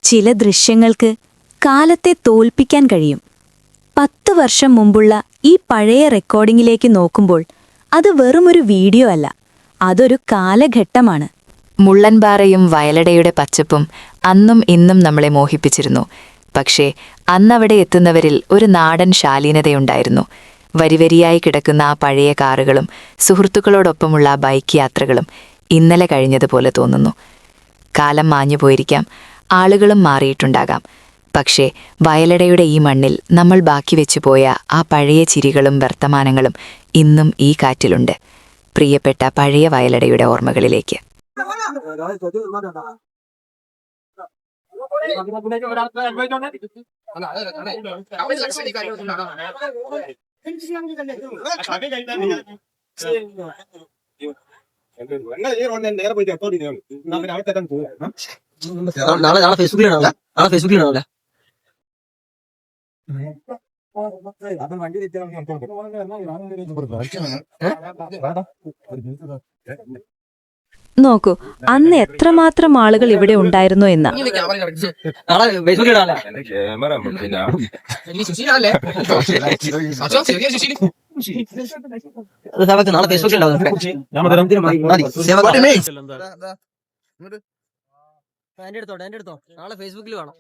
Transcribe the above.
ചില ദൃശ്യങ്ങൾക്ക് കാലത്തെ തോൽപ്പിക്കാൻ കഴിയും. 10 വർഷം മുമ്പുള്ള ഈ പഴയ റെക്കോർഡിങ്ങിലേക്ക് നോക്കുമ്പോൾ അത് വെറുമൊരു വീഡിയോ അല്ല, അതൊരു കാലഘട്ടമാണ്. മുള്ളൻപാറയും വയലടയുടെ പച്ചപ്പും അന്നും ഇന്നും നമ്മളെ മോഹിപ്പിച്ചിരുന്നു. പക്ഷേ അന്നവിടെ എത്തുന്നവരിൽ ഒരു നാടൻ ശാലീനതയുണ്ടായിരുന്നു. വരിവരിയായി കിടക്കുന്ന ആ പഴയ കാറുകളും സുഹൃത്തുക്കളോടൊപ്പമുള്ള ആ ബൈക്ക് യാത്രകളും ഇന്നലെ കഴിഞ്ഞതുപോലെ തോന്നുന്നു. കാലം മാഞ്ഞുപോയിരിക്കാം, ആളുകളും മാറിയിട്ടുണ്ടാകാം. പക്ഷേ വയലടയുടെ ഈ മണ്ണിൽ നമ്മൾ ബാക്കി വെച്ചുപോയ ആ പഴയ ചിരികളും വർത്തമാനങ്ങളും ഇന്നും ഈ കാറ്റിലുണ്ട്. പ്രിയപ്പെട്ട പഴയ വയലടയുടെ ഓർമ്മകളിലേക്ക്. നാളെ ഫേസ്ബുക്കിൽ നോക്കൂ, അന്ന് എത്രമാത്രം ആളുകൾ ഇവിടെ ഉണ്ടായിരുന്നു എന്ന്. നാളെ ഫേസ്ബുക്കിൽ വേണം.